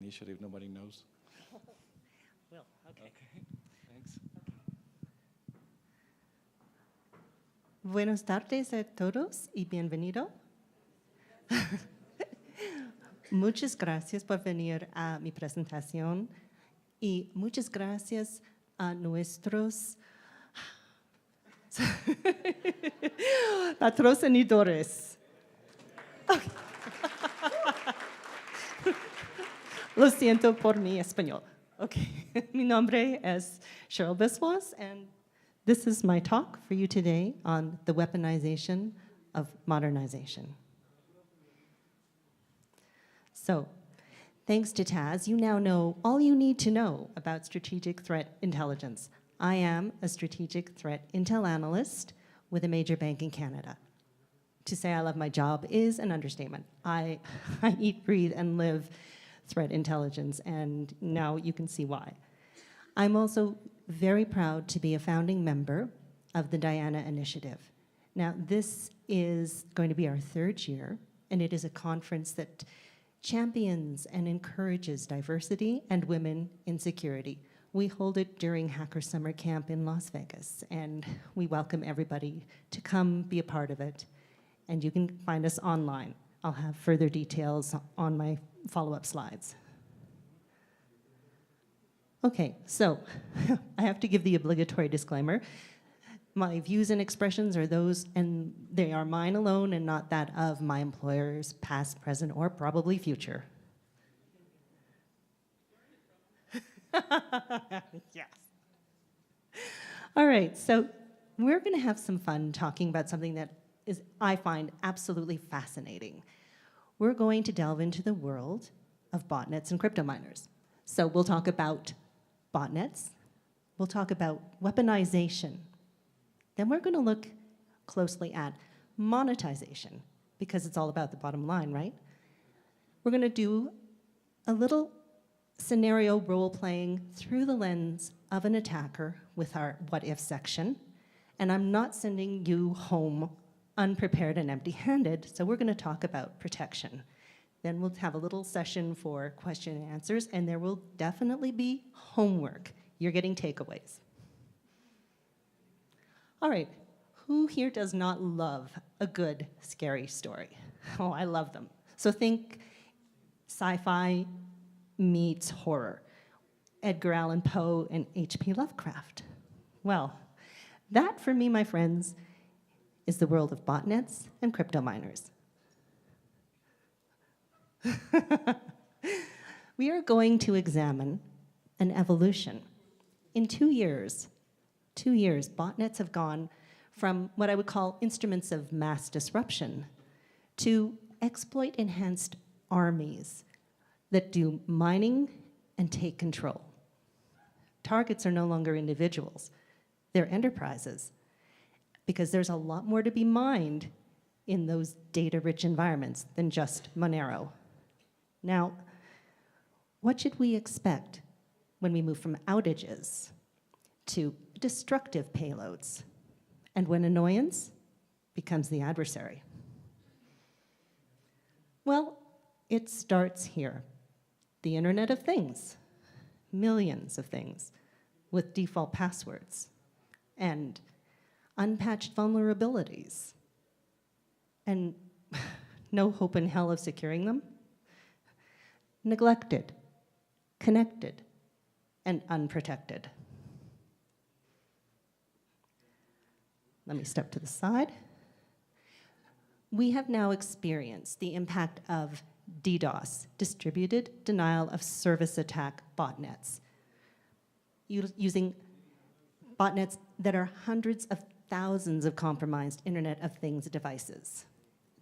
Initiative, nobody knows. Will, okay. Thanks. Buenas tardes a todos y bienvenido. Muchas gracias por venir a mi presentación y muchas gracias a nuestros patrocinadores. Lo siento por mi español. Okay. Mi nombre es Cheryl Biswas, and this is my talk for you today on the weaponization of modernization. So, thanks to Taz, you now know all you need to know about strategic threat intelligence. I am a strategic threat intel analyst with a major bank in Canada. To say I love my job is an understatement. I eat, breathe, and live threat intelligence, and now you can see why. I'm also very proud to be a founding member of the Diana Initiative. Now, this is going to be our third year, and it is a conference that champions and encourages diversity and women in security. We hold it during Hacker Summer Camp in Las Vegas, and we welcome everybody to come be a part of it. And you can find us online. I'll have further details on my follow-up slides. Okay, so I have to give the obligatory disclaimer. My views and expressions are those, and they are mine alone and not that of my employers, past, present, or probably future. Yes. All right, so we're going to have some fun talking about something that I find absolutely fascinating. We're going to delve into the world of botnets and cryptominers. So we'll talk about botnets, we'll talk about weaponization, then we're going to look closely at monetization, because it's all about the bottom line, right? We're going to do a little scenario role-playing through the lens of an attacker with our what-if section, and I'm not sending you home unprepared and empty-handed, so we're going to talk about protection. Then we'll have a little session for question and answers, and there will definitely be homework. You're getting takeaways. All right, who here does not love a good, scary story? Oh, I love them. So think sci-fi meets horror. Edgar Allan Poe and H.P. Lovecraft. Well, that for me, my friends, is the world of botnets and cryptominers. We are going to examine an evolution. In 2 years, botnets have gone from what I would call instruments of mass disruption to exploit-enhanced armies that do mining and take control. Targets are no longer individuals, they're enterprises, because there's a lot more to be mined in those data-rich environments than just Monero. Now, what should we expect when we move from outages to destructive payloads, and when annoyance becomes the adversary? Well, it starts here. The Internet of Things, millions of things with default passwords, and unpatched vulnerabilities, and no hope in hell of securing them, neglected, connected, and unprotected. Let me step to the side. We have now experienced the impact of DDoS, distributed denial of service attack botnets, using botnets that are hundreds of thousands of compromised Internet of Things devices.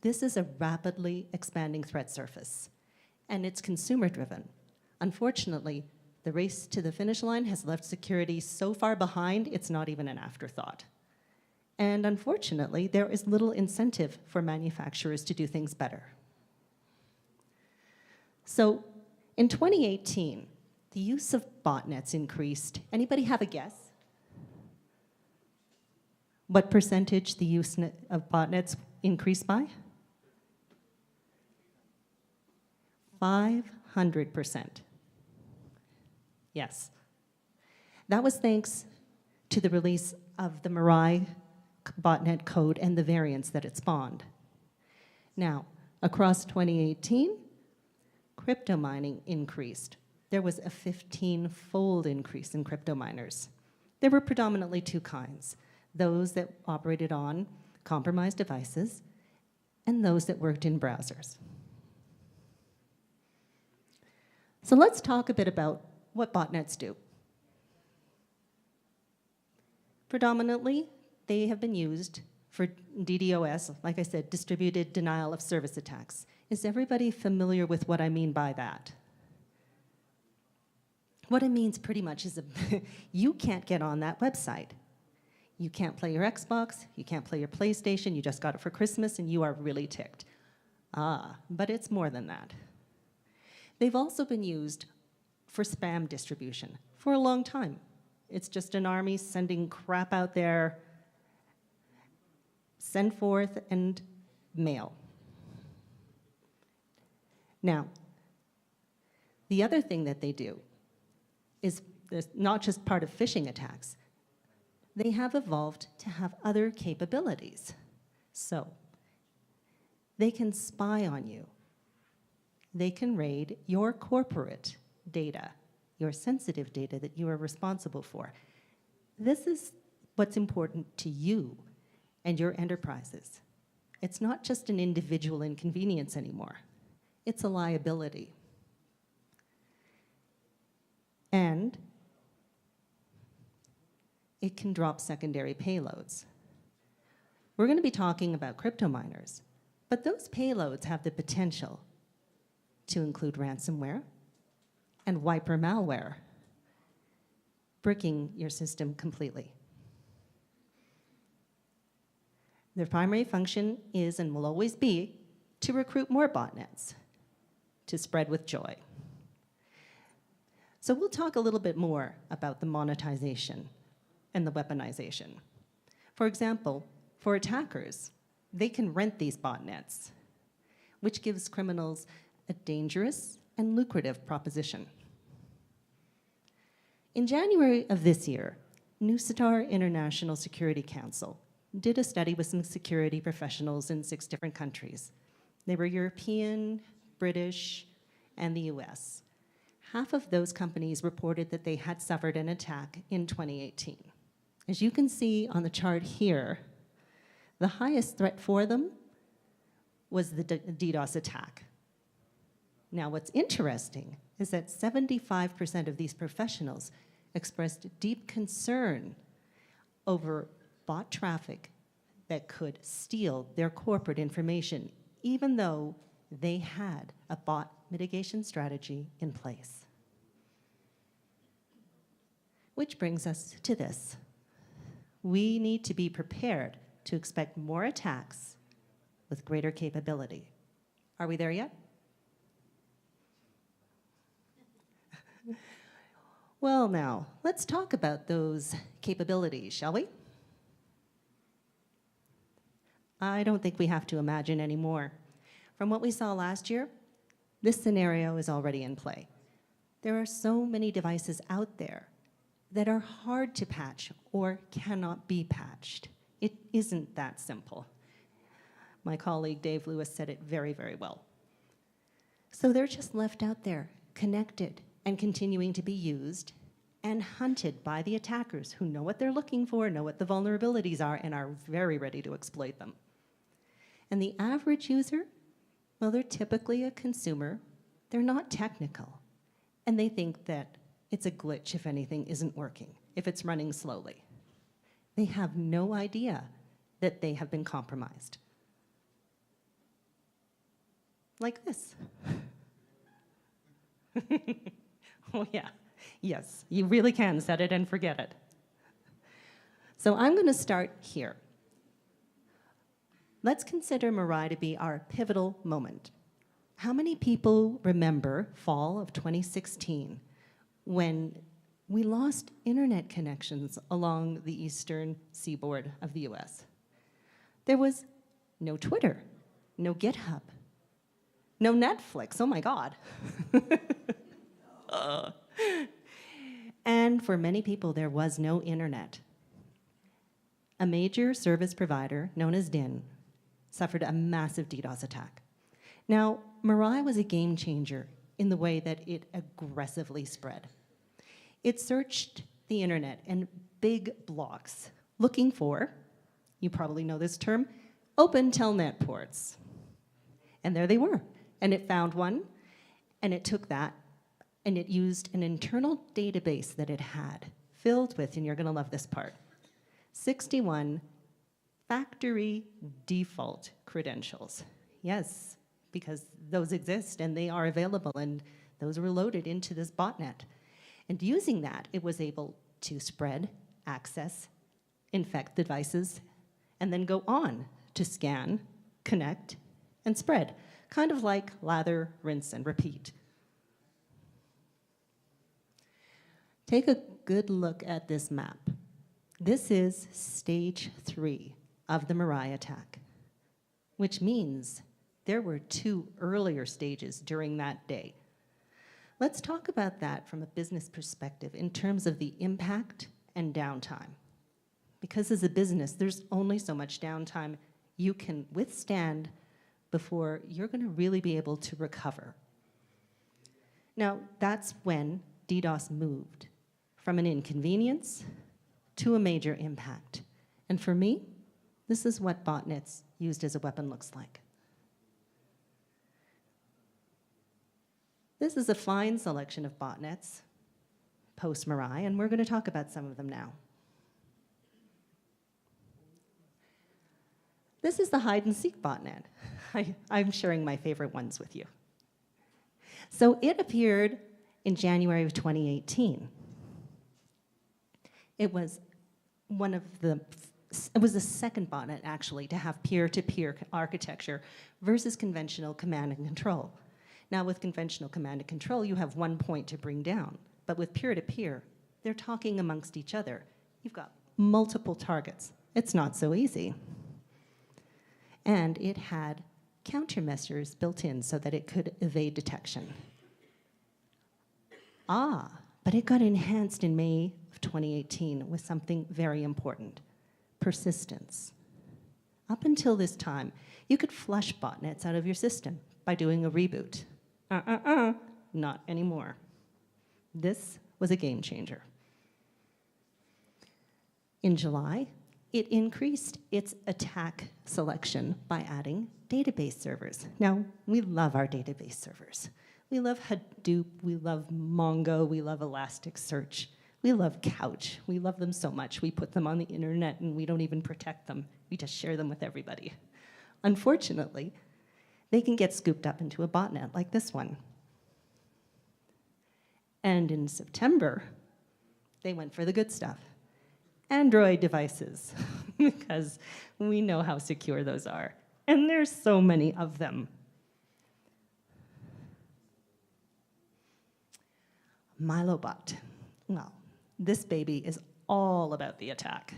This is a rapidly expanding threat surface, and it's consumer-driven. Unfortunately, the race to the finish line has left security so far behind, it's not even an afterthought. And unfortunately, there is little incentive for manufacturers to do things better. So, in 2018, the use of botnets increased. Anybody have a guess? What percentage the use of botnets increased by? 500%. Yes. That was thanks to the release of the Mirai botnet code and the variants that it spawned. Now, across 2018, crypto mining increased. There was a 15-fold increase in crypto miners. There were predominantly two kinds, those that operated on compromised devices and those that worked in browsers. So let's talk a bit about what botnets do. Predominantly, they have been used for DDoS, like I said, distributed denial of service attacks. Is everybody familiar with what I mean by that? What it means pretty much is you can't get on that website. You can't play your Xbox, you can't play your PlayStation, you just got it for Christmas and you are really ticked. But it's more than that. They've also been used for spam distribution for a long time. It's just an army sending crap out there, send forth and mail. Now, the other thing that they do is not just part of phishing attacks. They have evolved to have other capabilities. So, they can spy on you. They can raid your corporate data, your sensitive data that you are responsible for. This is what's important to you and your enterprises. It's not just an individual inconvenience anymore. It's a liability. And it can drop secondary payloads. We're going to be talking about crypto miners, but those payloads have the potential to include ransomware and wiper malware, bricking your system completely. Their primary function is and will always be to recruit more botnets, to spread with joy. So we'll talk a little bit more about the monetization and the weaponization. For example, for attackers, they can rent these botnets, which gives criminals a dangerous and lucrative proposition. In January of this year, Nusitar International Security Council did a study with some security professionals in 6 different countries. They were European, British, and the US. Half of those companies reported that they had suffered an attack in 2018. As you can see on the chart here, the highest threat for them was the DDoS attack. Now, what's interesting is that 75% of these professionals expressed deep concern over bot traffic that could steal their corporate information, even though they had a bot mitigation strategy in place. Which brings us to this. We need to be prepared to expect more attacks with greater capability. Are we there yet? Well, now, let's talk about those capabilities, shall we? I don't think we have to imagine anymore. From what we saw last year, this scenario is already in play. There are so many devices out there that are hard to patch or cannot be patched. It isn't that simple. My colleague Dave Lewis said it very, very well. So they're just left out there, connected and continuing to be used and hunted by the attackers who know what they're looking for, know what the vulnerabilities are, and are very ready to exploit them. And the average user, well, they're typically a consumer. They're not technical. And they think that it's a glitch if anything isn't working, if it's running slowly. They have no idea that they have been compromised. Like this. Oh, yeah. Yes, you really can set it and forget it. So I'm going to start here. Let's consider Mirai to be our pivotal moment. How many people remember fall of 2016 when we lost internet connections along the eastern seaboard of the US? There was no Twitter, no GitHub, no Netflix. Oh my God. And for many people, there was no internet. A major service provider, known as DIN, suffered a massive DDoS attack. Now, Mirai was a game changer in the way that it aggressively spread. It searched the internet in big blocks, looking for, you probably know this term, open telnet ports. And there they were. And it found one, and it took that, and it used an internal database that it had, filled with, and you're gonna love this part, 61 factory default credentials. Yes, because those exist and they are available, and those were loaded into this botnet. And using that, it was able to spread, access, infect devices, and then go on to scan, connect, and spread, kind of like lather, rinse, and repeat. Take a good look at this map. This is stage 3 of the Mirai attack, which means there were 2 earlier stages during that day. Let's talk about that from a business perspective in terms of the impact and downtime. Because as a business, there's only so much downtime you can withstand before you're going to really be able to recover. Now, that's when DDoS moved from an inconvenience to a major impact. And for me, this is what botnets used as a weapon looks like. This is a fine selection of botnets post-Mirai, and we're going to talk about some of them now. This is the hide-and-seek botnet. I'm sharing my favorite ones with you. So it appeared in January of 2018. It was the second botnet, actually, to have peer-to-peer architecture versus conventional command and control. Now, with conventional command and control, you have one point to bring down. But with peer-to-peer, they're talking amongst each other. You've got multiple targets. It's not so easy. And it had countermeasures built in so that it could evade detection. But it got enhanced in May of 2018 with something very important: persistence. Up until this time, you could flush botnets out of your system by doing a reboot. Not anymore. This was a game changer. In July, it increased its attack selection by adding database servers. Now, we love our database servers. We love Hadoop, we love Mongo, we love Elasticsearch, we love Couch. We love them so much. We put them on the internet and we don't even protect them. We just share them with everybody. Unfortunately, they can get scooped up into a botnet like this one. And in September, they went for the good stuff: Android devices, because we know how secure those are. And there's so many of them. Milobot. Well, this baby is all about the attack.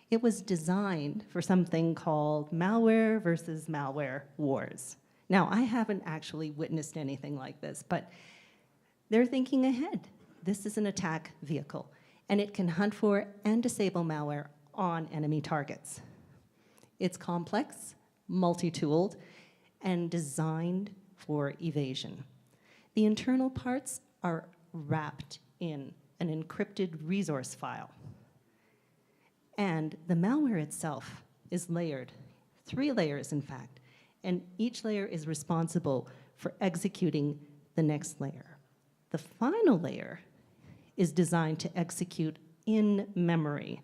It was designed for something called malware versus malware wars. Now, I haven't actually witnessed anything like this, but they're thinking ahead. This is an attack vehicle, and it can hunt for and disable malware on enemy targets. It's complex, multi-tooled, and designed for evasion. The internal parts are wrapped in an encrypted resource file. And the malware itself is layered, 3 layers in fact, and each layer is responsible for executing the next layer. The final layer is designed to execute in memory,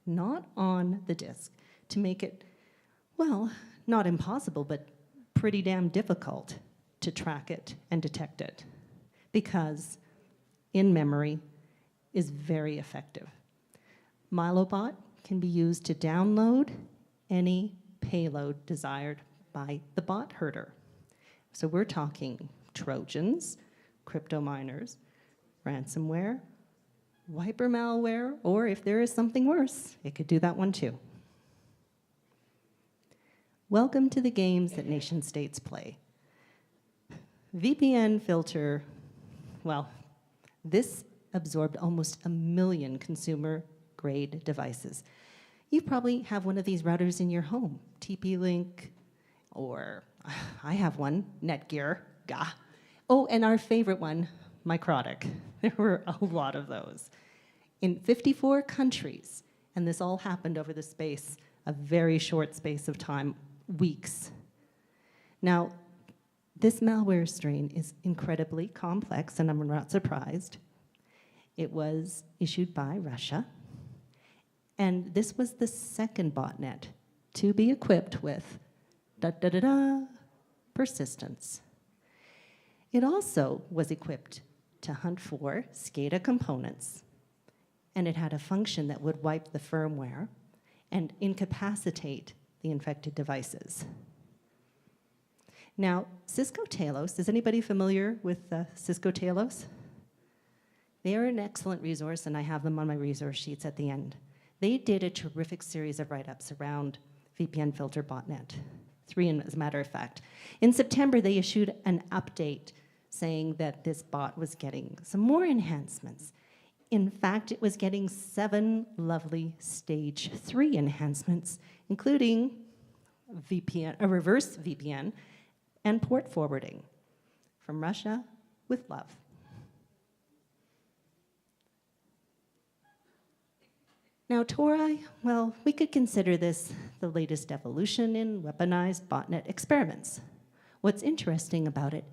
not on the disk, to make it, well, not impossible, but pretty damn difficult to track it and detect it, because in memory is very effective. Milobot can be used to download any payload desired by the bot herder. So we're talking Trojans, cryptominers, ransomware, wiper malware, or if there is something worse, it could do that one too. Welcome to the games that nation states play. VPN filter, well, this absorbed almost 1 million consumer-grade devices. You probably have one of these routers in your home, TP-Link, or I have one, Netgear, gah. Oh, and our favorite one, Microtic. There were a lot of those. In 54 countries, and this all happened over the space, a very short space of time, weeks. Now, this malware strain is incredibly complex, and I'm not surprised. It was issued by Russia, and this was the second botnet to be equipped with persistence. It also was equipped to hunt for SCADA components, and it had a function that would wipe the firmware and incapacitate the infected devices. Now, Cisco Talos, is anybody familiar with Cisco Talos? They are an excellent resource, and I have them on my resource sheets at the end. They did a terrific series of write-ups around VPN filter botnet, 3 as a matter of fact. In September, they issued an update saying that this bot was getting some more enhancements. In fact, it was getting 7 lovely stage 3 enhancements, including VPN, a reverse VPN, and port forwarding from Russia with love. Now, Tori, well, we could consider this the latest evolution in weaponized botnet experiments. What's interesting about it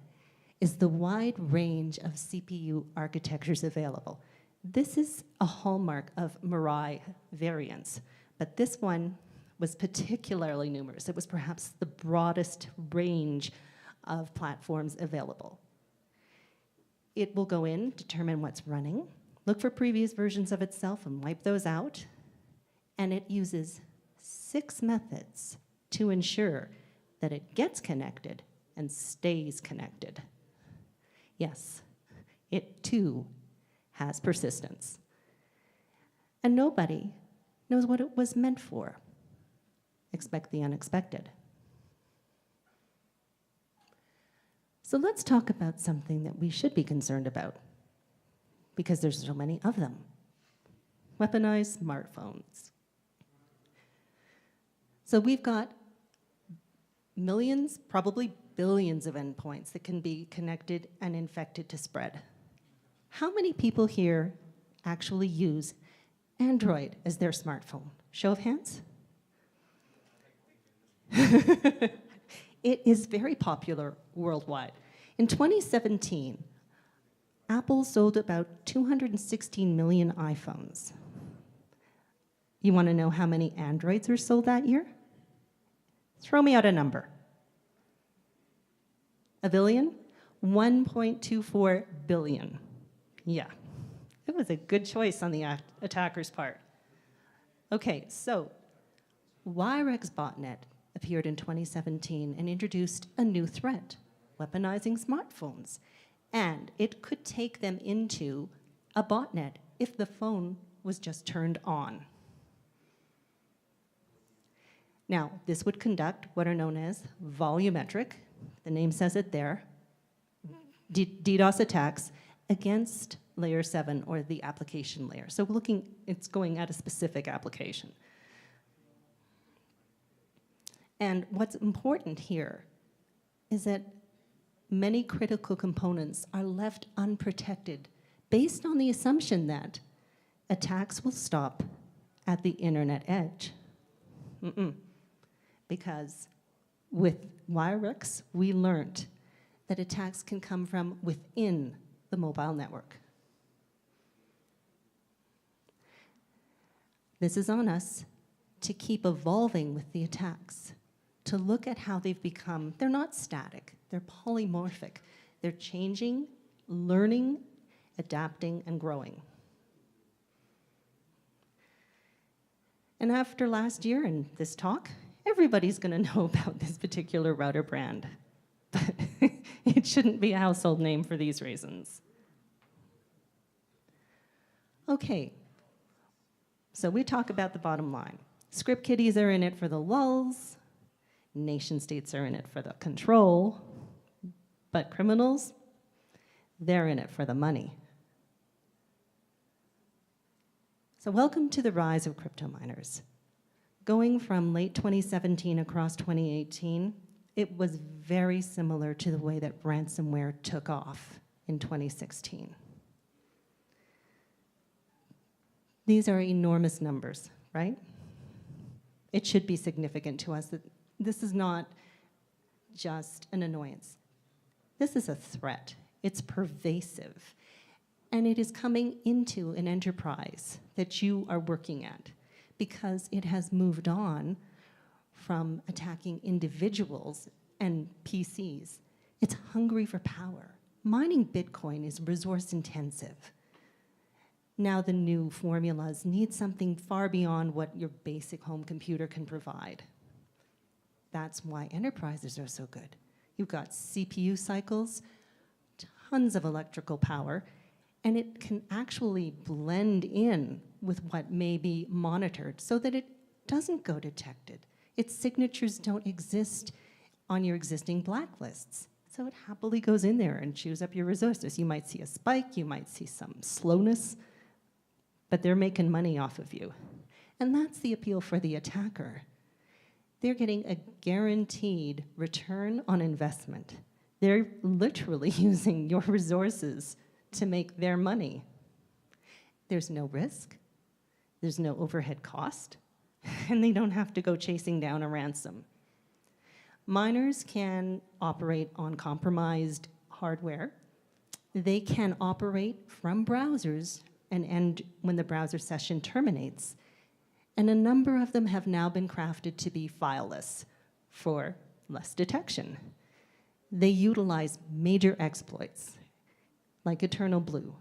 is the wide range of CPU architectures available. This is a hallmark of Mirai variants, but this one was particularly numerous. It was perhaps the broadest range of platforms available. It will go in, determine what's running, look for previous versions of itself and wipe those out, and it uses 6 methods to ensure that it gets connected and stays connected. Yes, it too has persistence. And nobody knows what it was meant for. Expect the unexpected. So let's talk about something that we should be concerned about, because there's so many of them. Weaponized smartphones. So we've got millions, probably billions of endpoints that can be connected and infected to spread. How many people here actually use Android as their smartphone? Show of hands? It is very popular worldwide. In 2017, Apple sold about 216 million iPhones. You want to know how many Androids were sold that year? Throw me out a number. A billion? 1.24 billion. Yeah, it was a good choice on the attacker's part. Okay, so Wirex botnet appeared in 2017 and introduced a new threat, weaponizing smartphones. And it could take them into a botnet if the phone was just turned on. Now, this would conduct what are known as volumetric, the name says it there, DDoS attacks against layer 7 or the application layer. So it's going at a specific application. And what's important here is that many critical components are left unprotected based on the assumption that attacks will stop at the internet edge. Because with Wirex, we learned that attacks can come from within the mobile network. This is on us to keep evolving with the attacks, to look at how they've become. They're not static, they're polymorphic. They're changing, learning, adapting, and growing. And after last year and this talk, everybody's going to know about this particular router brand. But it shouldn't be a household name for these reasons. Okay, so we talk about the bottom line. Script kiddies are in it for the lulls. Nation states are in it for the control. But criminals, they're in it for the money. So welcome to the rise of cryptominers. Going from late 2017 across 2018, it was very similar to the way that ransomware took off in 2016. These are enormous numbers, right? It should be significant to us that this is not just an annoyance. This is a threat. It's pervasive. And it is coming into an enterprise that you are working at because it has moved on from attacking individuals and PCs. It's hungry for power. Mining Bitcoin is resource intensive. Now the new formulas need something far beyond what your basic home computer can provide. That's why enterprises are so good. You've got CPU cycles, tons of electrical power, and it can actually blend in with what may be monitored so that it doesn't go detected. Its signatures don't exist on your existing blacklists. So it happily goes in there and chews up your resources. You might see a spike, you might see some slowness, but they're making money off of you. And that's the appeal for the attacker. They're getting a guaranteed return on investment. They're literally using your resources to make their money. There's no risk, there's no overhead cost, and they don't have to go chasing down a ransom. Miners can operate on compromised hardware. They can operate from browsers and end when the browser session terminates. And a number of them have now been crafted to be fileless for less detection. They utilize major exploits, like Eternal Blue.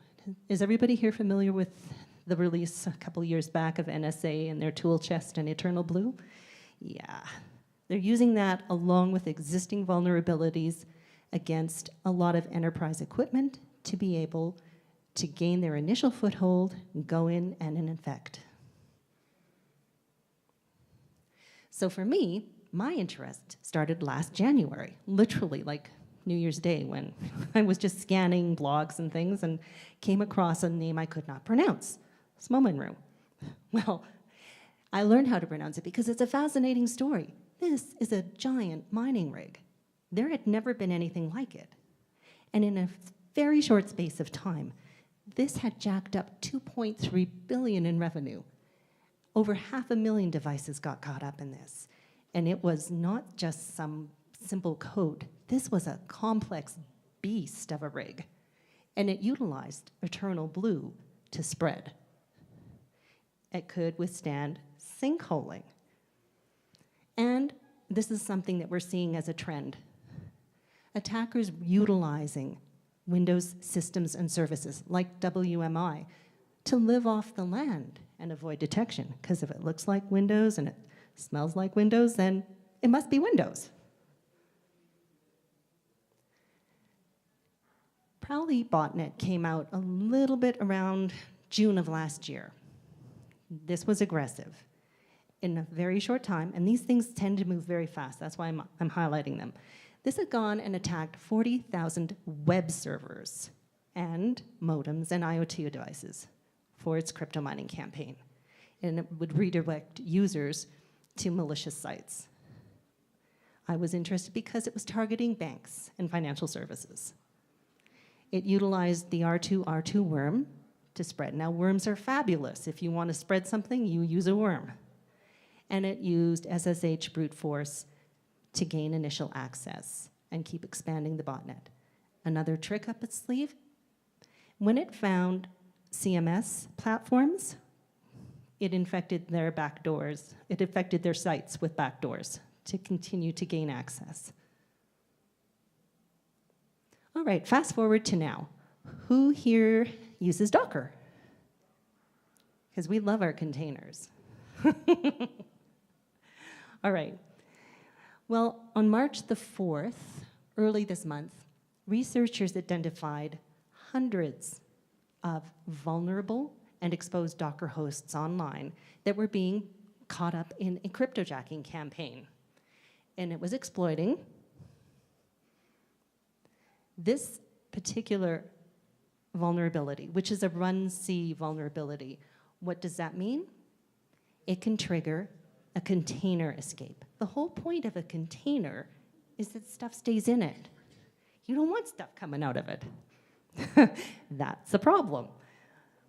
Is everybody here familiar with the release a couple years back of NSA and their tool chest and Eternal Blue? Yeah. They're using that along with existing vulnerabilities against a lot of enterprise equipment to be able to gain their initial foothold, go in and infect. So for me, my interest started last January, literally like New Year's Day, when I was just scanning blogs and things and came across a name I could not pronounce, Smomenru. Well, I learned how to pronounce it because it's a fascinating story. This is a giant mining rig. There had never been anything like it. And in a very short space of time, this had jacked up 2.3 billion in revenue. Over 500,000 devices got caught up in this. And it was not just some simple code. This was a complex beast of a rig. And it utilized Eternal Blue to spread. It could withstand sinkholing. And this is something that we're seeing as a trend. Attackers utilizing Windows systems and services like WMI to live off the land and avoid detection, because if it looks like Windows and it smells like Windows, then it must be Windows. Probably Botnet came out a little bit around June of last year. This was aggressive in a very short time, and these things tend to move very fast. That's why I'm highlighting them. This had gone and attacked 40,000 web servers and modems and IoT devices for its crypto mining campaign. And it would redirect users to malicious sites. I was interested because it was targeting banks and financial services. It utilized the R2 worm to spread. Now, worms are fabulous. If you want to spread something, you use a worm. And it used SSH brute force to gain initial access and keep expanding the botnet. Another trick up its sleeve, when it found CMS platforms, it infected their backdoors. It affected their sites with backdoors to continue to gain access. All right, fast forward to now. Who here uses Docker? Because we love our containers. All right. Well, on March the 4th, early this month, researchers identified hundreds of vulnerable and exposed Docker hosts online that were being caught up in a cryptojacking campaign. And it was exploiting this particular vulnerability, which is a run-C vulnerability, What does that mean? It can trigger a container escape. The whole point of a container is that stuff stays in it. You don't want stuff coming out of it. That's a problem.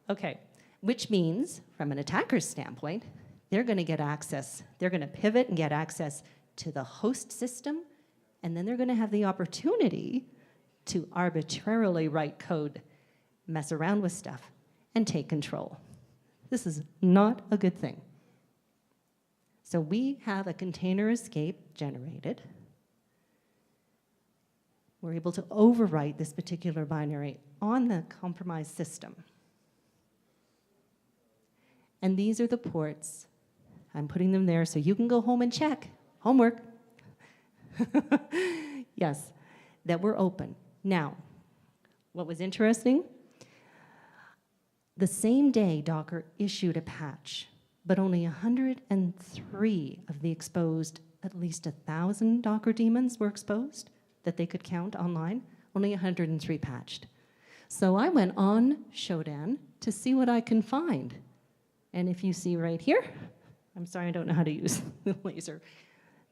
Okay, which means, from an attacker's standpoint, they're going to get access. They're going to pivot and get access to the host system, and then they're going to have the opportunity to arbitrarily write code, mess around with stuff, and take control. This is not a good thing. So we have a container escape generated. We're able to overwrite this particular binary on the compromised system. And these are the ports. I'm putting them there so you can go home and check. Homework. Yes, that were open. Now, what was interesting? The same day, Docker issued a patch, but only 103 of the exposed, at least 1,000 Docker daemons were exposed that they could count online. Only 103 patched. So I went on Shodan to see what I can find. And if you see right here, I'm sorry, I don't know how to use the laser.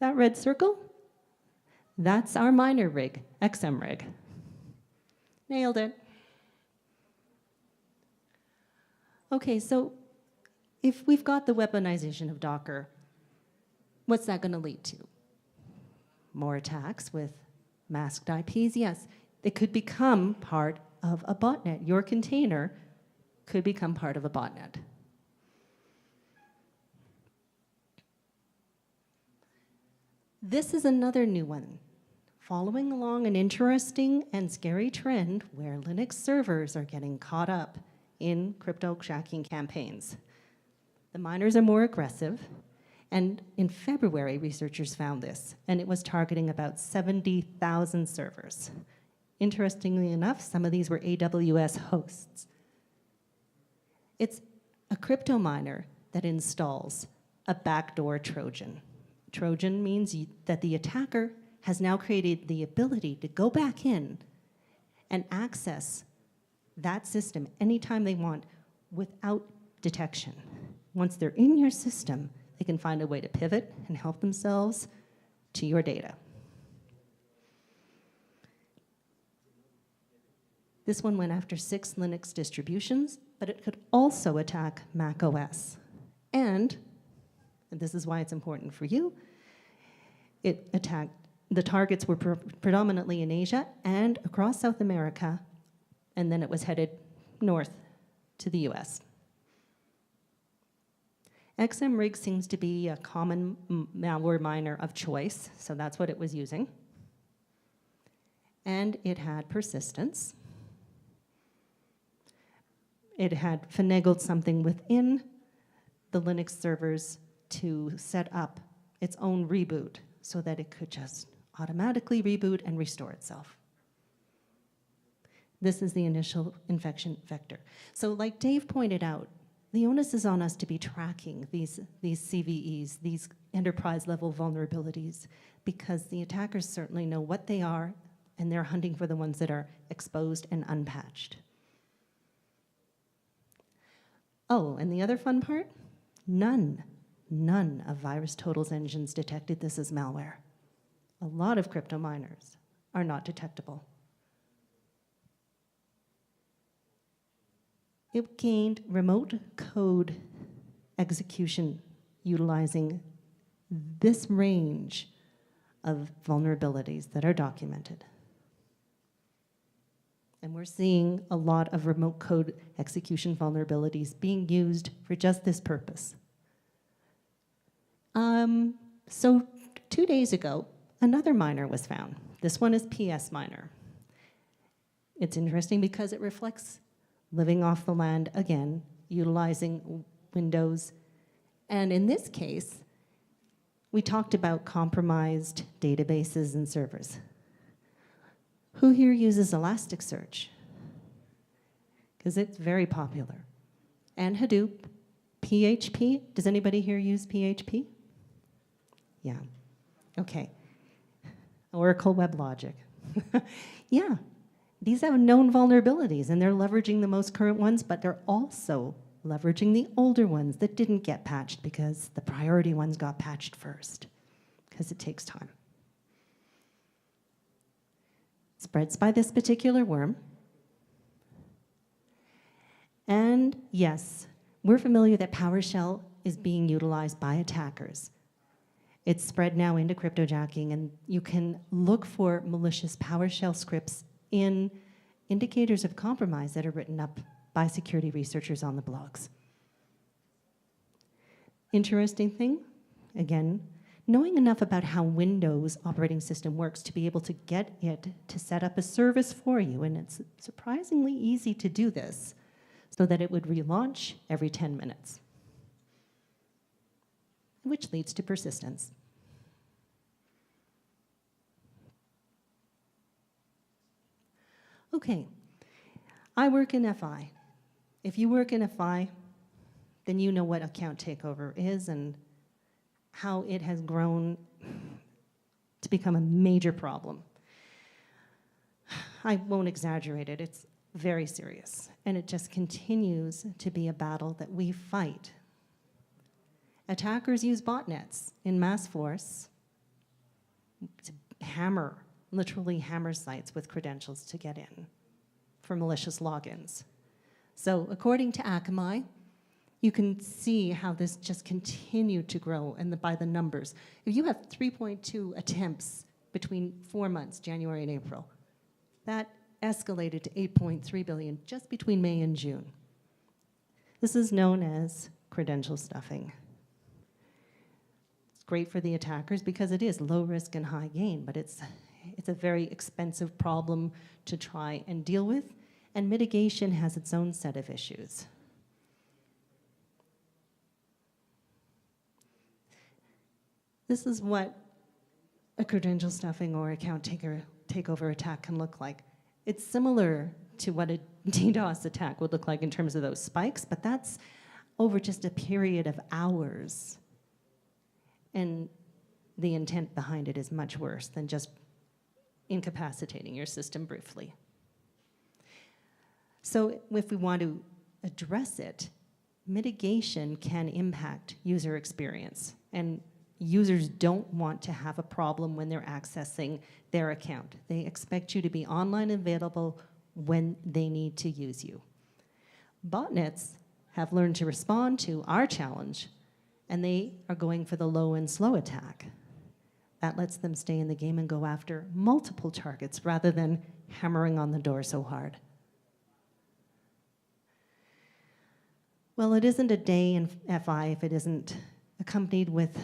That red circle, that's our miner rig, XM rig. Nailed it. Okay, so if we've got the weaponization of Docker, what's that going to lead to? More attacks with masked IPs? Yes, it could become part of a botnet. Your container could become part of a botnet. This is another new one, following along an interesting and scary trend where Linux servers are getting caught up in crypto jacking campaigns. The miners are more aggressive, and in February, researchers found this, and it was targeting about 70,000 servers. Interestingly enough, some of these were AWS hosts. It's a crypto miner that installs a backdoor Trojan. Trojan means that the attacker has now created the ability to go back in and access that system anytime they want without detection. Once they're in your system, they can find a way to pivot and help themselves to your data. This one went after 6 Linux distributions, but it could also attack Mac OS. And this is why it's important for you, it attacked, the targets were predominantly in Asia and across South America, and then it was headed north to the US. XMRig seems to be a common malware miner of choice, so that's what it was using. And it had persistence. It had finagled something within the Linux servers to set up its own reboot so that it could just automatically reboot and restore itself. This is the initial infection vector. So like Dave pointed out, the onus is on us to be tracking these CVEs, these enterprise-level vulnerabilities, because the attackers certainly know what they are, and they're hunting for the ones that are exposed and unpatched. Oh, and the other fun part? None of VirusTotal's engines detected this as malware. A lot of crypto miners are not detectable. It gained remote code execution utilizing this range of vulnerabilities that are documented. And we're seeing a lot of remote code execution vulnerabilities being used for just this purpose. So 2 days ago, another miner was found. This one is PS Miner. It's interesting because it reflects living off the land again, utilizing Windows. And in this case, we talked about compromised databases and servers. Who here uses Elasticsearch? Because it's very popular. And Hadoop, PHP. Does anybody here use PHP? Yeah, okay. Oracle WebLogic. Yeah, these have known vulnerabilities, and they're leveraging the most current ones, but they're also leveraging the older ones that didn't get patched because the priority ones got patched first, because it takes time. Spreads by this particular worm. And yes, we're familiar that PowerShell is being utilized by attackers. It's spread now into cryptojacking, and you can look for malicious PowerShell scripts in indicators of compromise that are written up by security researchers on the blogs. Interesting thing, again, knowing enough about how Windows operating system works to be able to get it to set up a service for you, and it's surprisingly easy to do this, so that it would relaunch every 10 minutes, which leads to persistence. Okay, I work in FI. If you work in FI, then you know what account takeover is and how it has grown to become a major problem. I won't exaggerate it, it's very serious, and it just continues to be a battle that we fight. Attackers use botnets in mass force to hammer, literally hammer sites with credentials to get in for malicious logins. So according to Akamai, you can see how this just continued to grow and by the numbers. If you have 3.2 attempts between 4 months, January and April, that escalated to 8.3 billion just between May and June. This is known as credential stuffing. It's great for the attackers because it is low risk and high gain, but it's a very expensive problem to try and deal with, and mitigation has its own set of issues. This is what a credential stuffing or account takeover attack can look like. It's similar to what a DDoS attack would look like in terms of those spikes, but that's over just a period of hours. And the intent behind it is much worse than just incapacitating your system briefly. So if we want to address it, mitigation can impact user experience, and users don't want to have a problem when they're accessing their account. They expect you to be online and available when they need to use you. Botnets have learned to respond to our challenge, and they are going for the low and slow attack. That lets them stay in the game and go after multiple targets rather than hammering on the door so hard. Well, it isn't a day in FI if it isn't accompanied with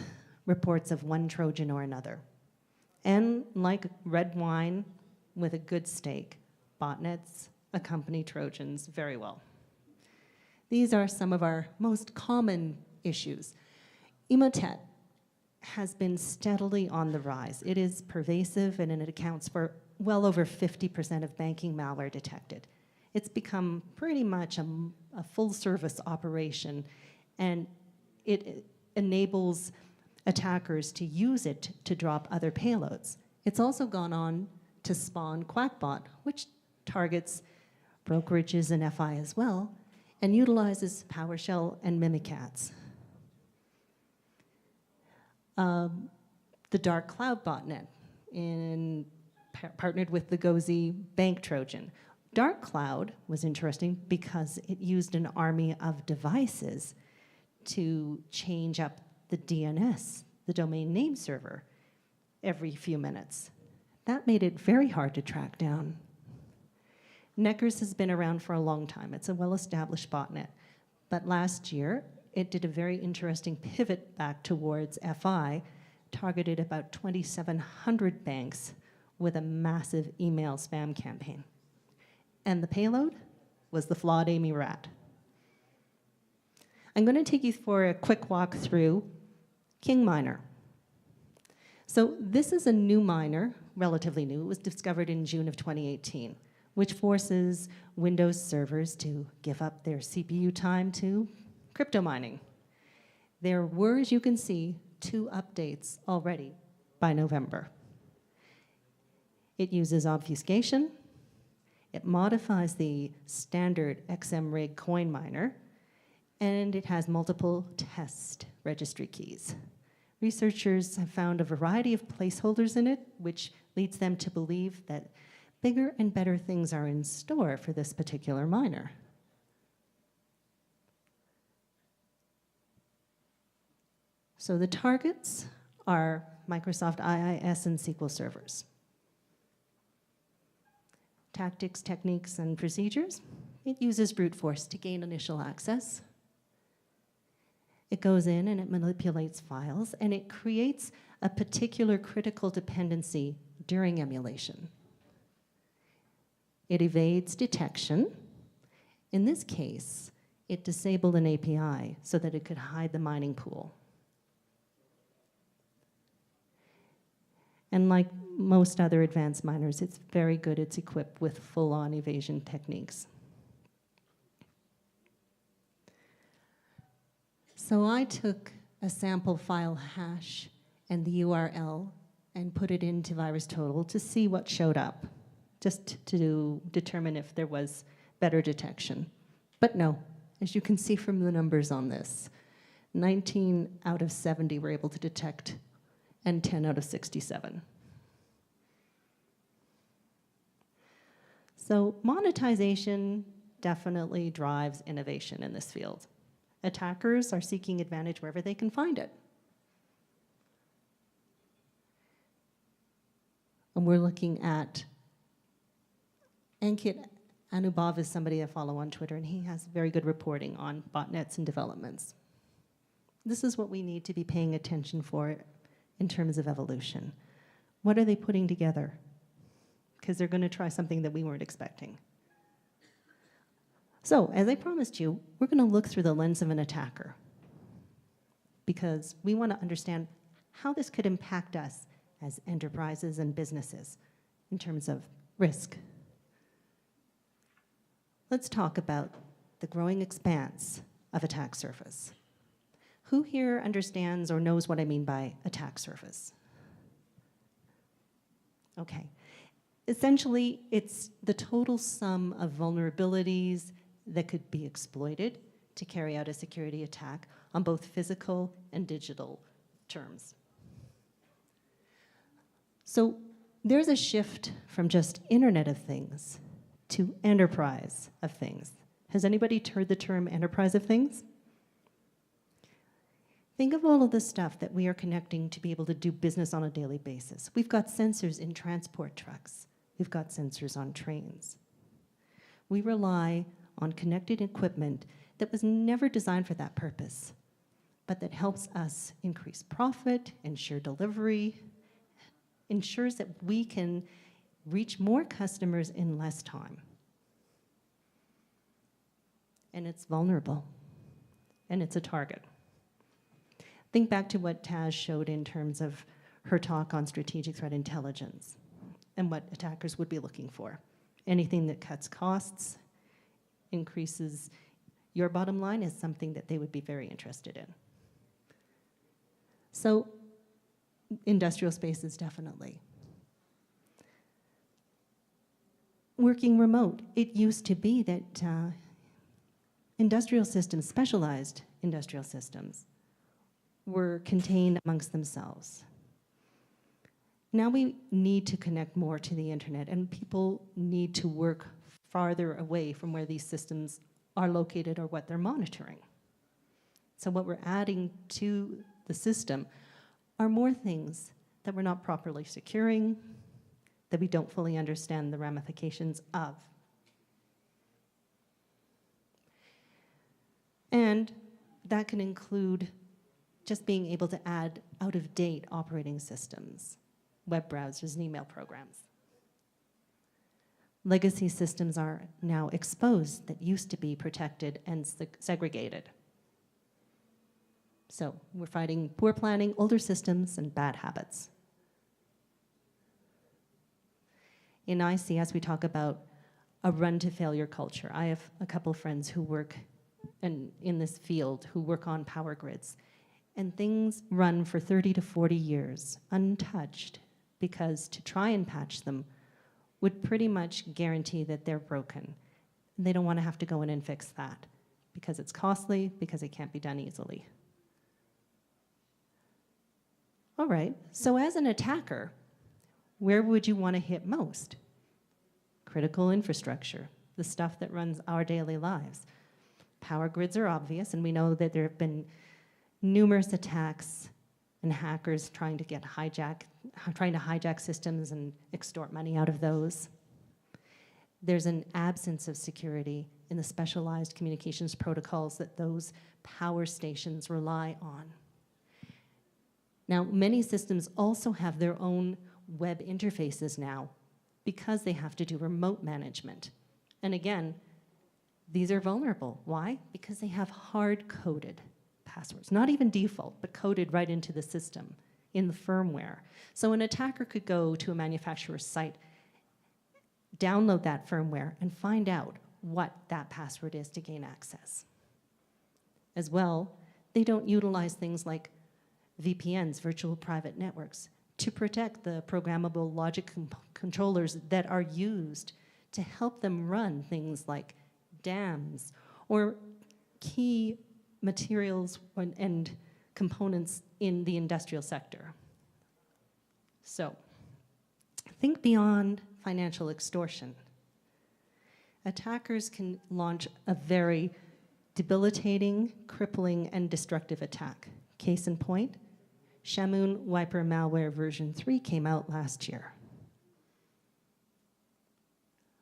reports of one Trojan or another. And like red wine with a good steak, botnets accompany Trojans very well. These are some of our most common issues. Emotet has been steadily on the rise. It is pervasive, and it accounts for well over 50% of banking malware detected. It's become pretty much a full-service operation, and it enables attackers to use it to drop other payloads. It's also gone on to spawn Quackbot, which targets brokerages and FI as well, and utilizes PowerShell and Mimikatz. The Dark Cloud botnet partnered with the Gozi Bank Trojan. Dark Cloud was interesting because it used an army of devices to change up the DNS, the domain name server, every few minutes. That made it very hard to track down. Neckers has been around for a long time. It's a well-established botnet. But last year, it did a very interesting pivot back towards FI, targeted about 2,700 banks with a massive email spam campaign. And the payload was the flawed Amy rat. I'm going to take you for a quick walk through King Miner. So this is a new miner, relatively new. It was discovered in June of 2018, which forces Windows servers to give up their CPU time to crypto mining. There were, as you can see, 2 updates already by November. It uses obfuscation. It modifies the standard XMRig coin miner, and it has multiple test registry keys. Researchers have found a variety of placeholders in it, which leads them to believe that bigger and better things are in store for this particular miner. So the targets are Microsoft IIS and SQL servers. Tactics, techniques, and procedures. It uses brute force to gain initial access. It goes in and it manipulates files, and it creates a particular critical dependency during emulation. It evades detection. In this case, it disabled an API so that it could hide the mining pool. And like most other advanced miners, it's very good. It's equipped with full-on evasion techniques. So I took a sample file hash and the URL and put it into VirusTotal to see what showed up, just to determine if there was better detection. But no, as you can see from the numbers on this, 19 out of 70 were able to detect, and 10 out of 67. So monetization definitely drives innovation in this field. Attackers are seeking advantage wherever they can find it. And we're looking at Ankit Anubhav is somebody I follow on Twitter, and he has very good reporting on botnets and developments. This is what we need to be paying attention for in terms of evolution. What are they putting together? Because they're going to try something that we weren't expecting. So, as I promised you, we're going to look through the lens of an attacker, because we want to understand how this could impact us as enterprises and businesses in terms of risk. Let's talk about the growing expanse of attack surface. Who here understands or knows what I mean by attack surface? Okay. Essentially, it's the total sum of vulnerabilities that could be exploited to carry out a security attack on both physical and digital terms. So there's a shift from just Internet of Things to enterprise of things. Has anybody heard the term enterprise of things? Think of all of the stuff that we are connecting to be able to do business on a daily basis. We've got sensors in transport trucks. We've got sensors on trains. We rely on connected equipment that was never designed for that purpose, but that helps us increase profit, ensure delivery, ensures that we can reach more customers in less time. And it's vulnerable, and it's a target. Think back to what Taz showed in terms of her talk on strategic threat intelligence and what attackers would be looking for. Anything that cuts costs, increases your bottom line is something that they would be very interested in. So, industrial spaces, definitely. Working remote, it used to be that industrial systems, specialized industrial systems, were contained amongst themselves. Now we need to connect more to the internet, and people need to work farther away from where these systems are located or what they're monitoring. So what we're adding to the system are more things that we're not properly securing, that we don't fully understand the ramifications of. And that can include just being able to add out-of-date operating systems, web browsers, and email programs. Legacy systems are now exposed that used to be protected and segregated. So we're fighting poor planning, older systems, and bad habits. In ICS, we talk about a run-to-failure culture. I have a couple friends who work in this field who work on power grids, and things run for 30 to 40 years untouched, because to try and patch them would pretty much guarantee that they're broken. They don't want to have to go in and fix that. because it's costly, because it can't be done easily. All right, so as an attacker, where would you want to hit most? Critical infrastructure, the stuff that runs our daily lives. Power grids are obvious, and we know that there have been numerous attacks and hackers trying to hijack systems and extort money out of those. There's an absence of security in the specialized communications protocols that those power stations rely on. Now, many systems also have their own web interfaces now because they have to do remote management. And again, these are vulnerable. Why? Because they have hard-coded passwords, not even default, but coded right into the system in the firmware. So an attacker could go to a manufacturer's site, download that firmware, and find out what that password is to gain access. As well, they don't utilize things like VPNs, virtual private networks, to protect the programmable logic controllers that are used to help them run things like dams or key materials and components in the industrial sector. So, think beyond financial extortion. Attackers can launch a very debilitating, crippling, and destructive attack. Case in point, Shamoon Wiper Malware version 3 came out last year.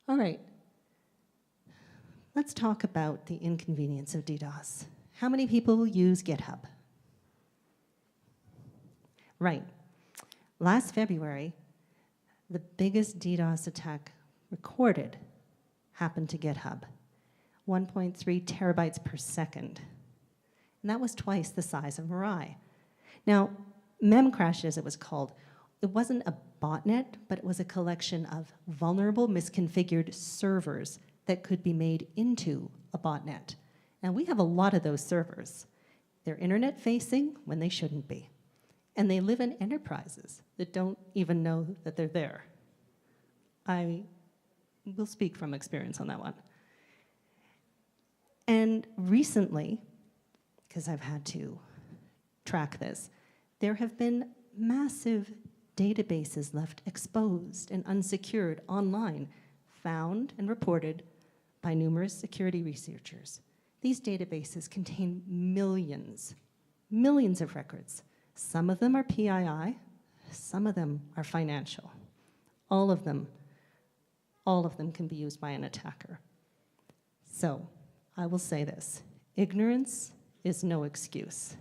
All right, let's talk about the inconvenience of DDoS. How many people use GitHub? Right. Last February, the biggest DDoS attack recorded happened to GitHub, 1.3 terabytes per second. And that was twice the size of Mirai. Now, Memcrash, as it was called, it wasn't a botnet, but it was a collection of vulnerable, misconfigured servers that could be made into a botnet. And we have a lot of those servers. They're internet-facing when they shouldn't be. And they live in enterprises that don't even know that they're there. I will speak from experience on that one. And recently, because I've had to track this, there have been massive databases left exposed and unsecured online, found and reported by numerous security researchers. These databases contain millions of records. Some of them are PII, some of them are financial. All of them can be used by an attacker. So, I will say this, ignorance is no excuse.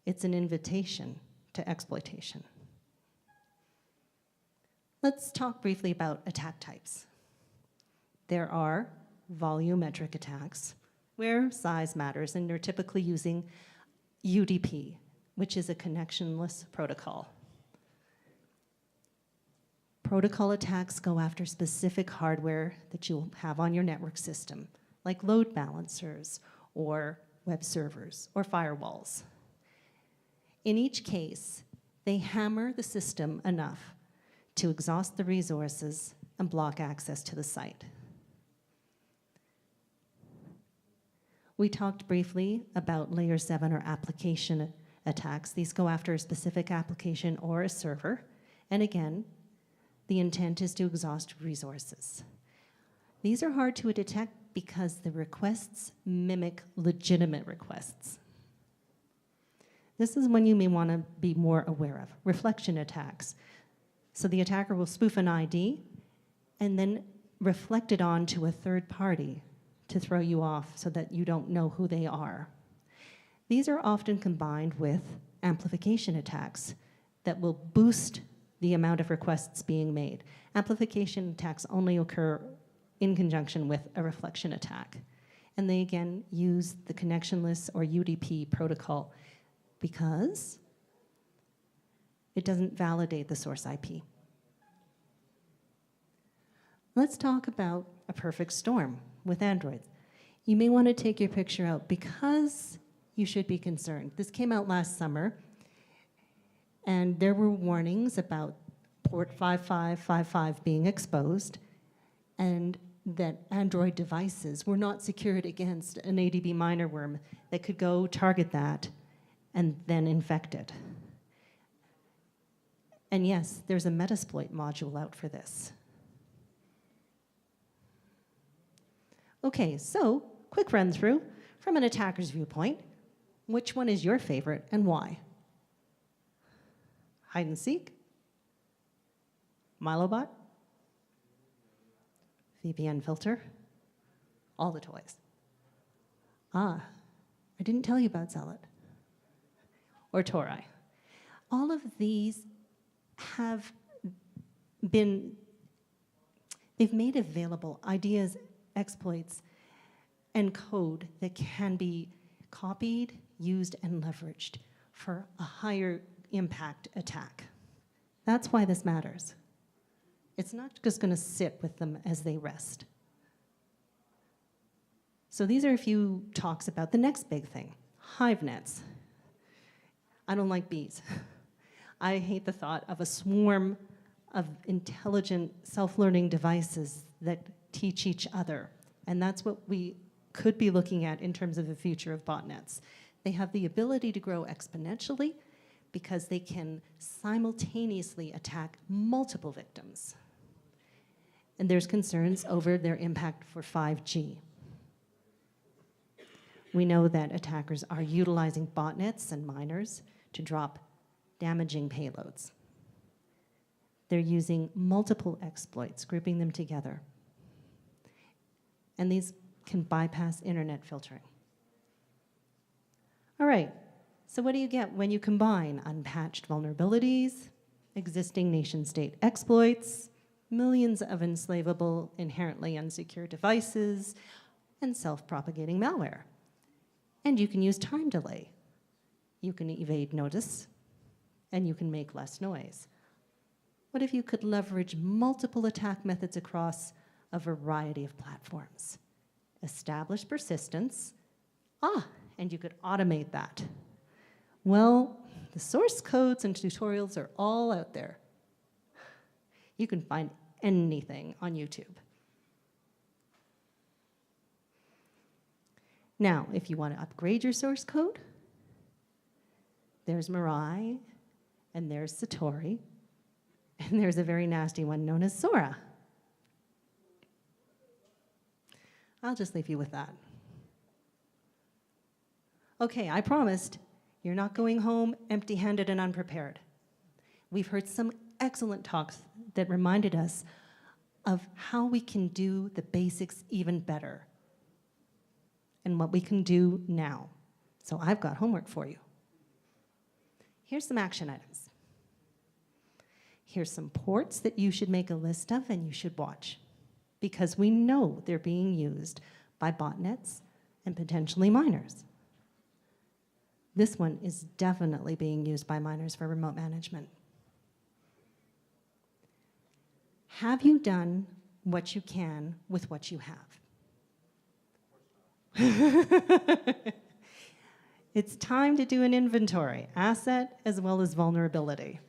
It's an invitation to exploitation. Let's talk briefly about attack types. There are volumetric attacks, where size matters, and they're typically using UDP, which is a connectionless protocol. Protocol attacks go after specific hardware that you'll have on your network system, like load balancers, or web servers, or firewalls. In each case, they hammer the system enough to exhaust the resources and block access to the site. We talked briefly about layer 7 or application attacks. These go after a specific application or a server, and again, the intent is to exhaust resources. These are hard to detect because the requests mimic legitimate requests. This is one you may want to be more aware of, reflection attacks. So the attacker will spoof an ID and then reflect it onto a third party to throw you off so that you don't know who they are. These are often combined with amplification attacks that will boost the amount of requests being made. Amplification attacks only occur in conjunction with a reflection attack. And they again use the connectionless or UDP protocol because it doesn't validate the source IP. Let's talk about a perfect storm with Android. You may want to take your picture out because you should be concerned. This came out last summer, and there were warnings about port 5555 being exposed, and that Android devices were not secured against an ADB miner worm that could go target that and then infect it. And yes, there's a Metasploit module out for this. Okay, so quick run through. From an attacker's viewpoint, which one is your favorite and why? Hide and seek? Milobot? VPN filter? All the toys. Ah, I didn't tell you about Zealot. Or Torai. All of these have been, they've made available ideas, exploits, and code that can be copied, used, and leveraged for a higher impact attack. That's why this matters. It's not just going to sit with them as they rest. So these are a few talks about the next big thing, hive nets. I don't like bees. I hate the thought of a swarm of intelligent self-learning devices that teach each other. And that's what we could be looking at in terms of the future of botnets. They have the ability to grow exponentially because they can simultaneously attack multiple victims. And there's concerns over their impact for 5G. We know that attackers are utilizing botnets and miners to drop damaging payloads. They're using multiple exploits, grouping them together. And these can bypass internet filtering. All right, so what do you get when you combine unpatched vulnerabilities, existing nation-state exploits, millions of enslavable, inherently unsecure devices, and self-propagating malware? And you can use time delay. You can evade notice, and you can make less noise. What if you could leverage multiple attack methods across a variety of platforms? Establish persistence, and you could automate that. Well, the source codes and tutorials are all out there. You can find anything on YouTube. Now, if you want to upgrade your source code, there's Mirai, and there's Satori, and there's a very nasty one known as Sora. I'll just leave you with that. Okay, I promised you're not going home empty-handed and unprepared. We've heard some excellent talks that reminded us of how we can do the basics even better and what we can do now. So I've got homework for you. Here's some action items. Here's some ports that you should make a list of and you should watch, because we know they're being used by botnets and potentially miners. This one is definitely being used by miners for remote management. Have you done what you can with what you have? It's time to do an inventory, asset as well as vulnerability.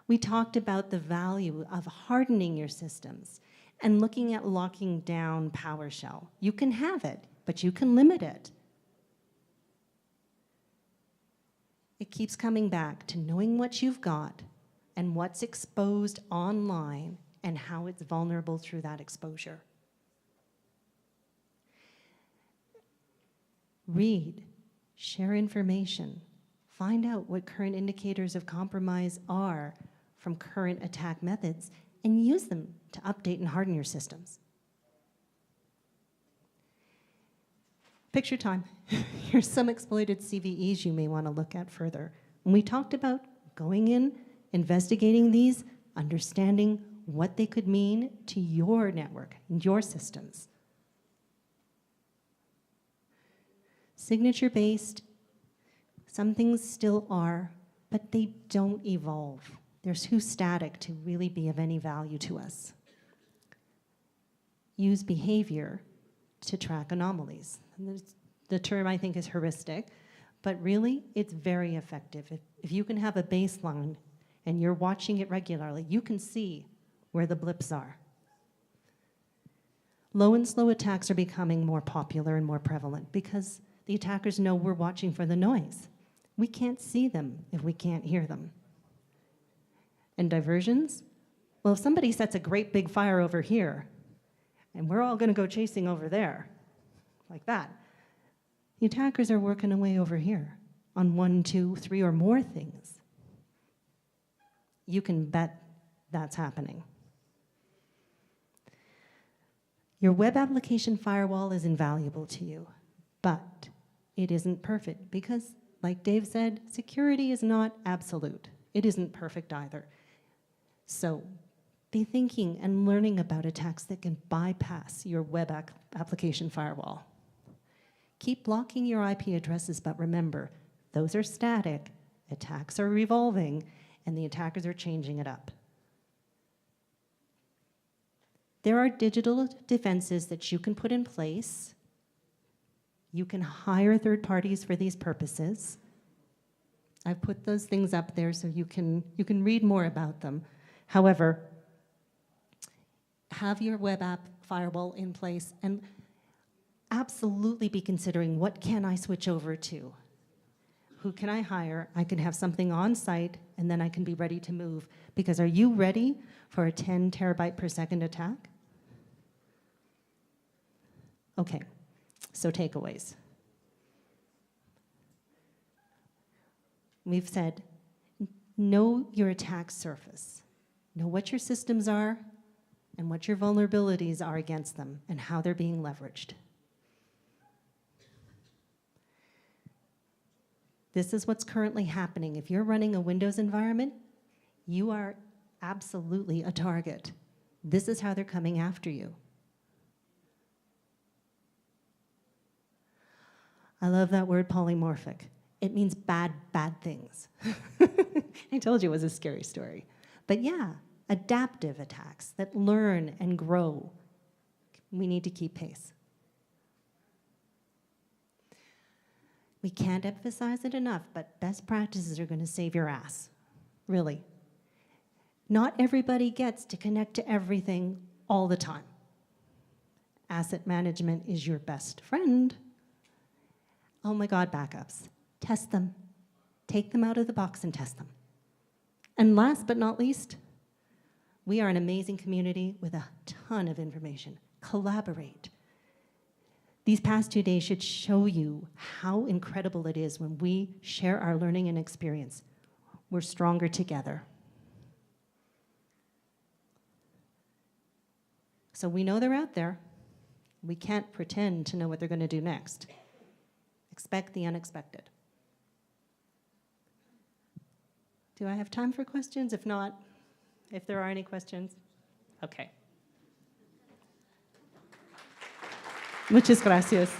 We talked about the value of hardening your systems and looking at locking down PowerShell. You can have it, but you can limit it. It keeps coming back to knowing what you've got and what's exposed online and how it's vulnerable through that exposure. Read, share information, find out what current indicators of compromise are from current attack methods, and use them to update and harden your systems. Picture time. Here's some exploited CVEs you may want to look at further. And we talked about going in, investigating these, understanding what they could mean to your network and your systems. Signature-based, some things still are, but they don't evolve. They're too static to really be of any value to us. Use behavior to track anomalies. And the term, I think, is heuristic, but really, it's very effective. If you can have a baseline and you're watching it regularly, you can see where the blips are. Low and slow attacks are becoming more popular and more prevalent because the attackers know we're watching for the noise. We can't see them if we can't hear them. And diversions? Well, if somebody sets a great big fire over here, and we're all gonna go chasing over there, like that, the attackers are working away over here on 1, 2, 3, or more things. You can bet that's happening. Your web application firewall is invaluable to you, but it isn't perfect because, like Dave said, security is not absolute. It isn't perfect either. So be thinking and learning about attacks that can bypass your web application firewall. Keep blocking your IP addresses, but remember, those are static, attacks are revolving, and the attackers are changing it up. There are digital defenses that you can put in place. You can hire third parties for these purposes. I've put those things up there so you can read more about them. However, have your web app firewall in place and absolutely be considering, what can I switch over to? Who can I hire? I can have something on site and then I can be ready to move. Because are you ready for a 10 terabyte per second attack? Okay, so takeaways. We've said, know your attack surface. Know what your systems are and what your vulnerabilities are against them and how they're being leveraged. This is what's currently happening. If you're running a Windows environment, you are absolutely a target. This is how they're coming after you. I love that word polymorphic. It means bad, bad things. I told you it was a scary story. But yeah, adaptive attacks that learn and grow. We need to keep pace. We can't emphasize it enough, but best practices are going to save your ass, really. Not everybody gets to connect to everything all the time. Asset management is your best friend. Oh my God, backups. Test them. Take them out of the box and test them. And last but not least, we are an amazing community with a ton of information. Collaborate. These past 2 days should show you how incredible it is when we share our learning and experience. We're stronger together. So we know they're out there. We can't pretend to know what they're going to do next. Expect the unexpected. Do I have time for questions? If not, if there are any questions, okay. Muchas gracias.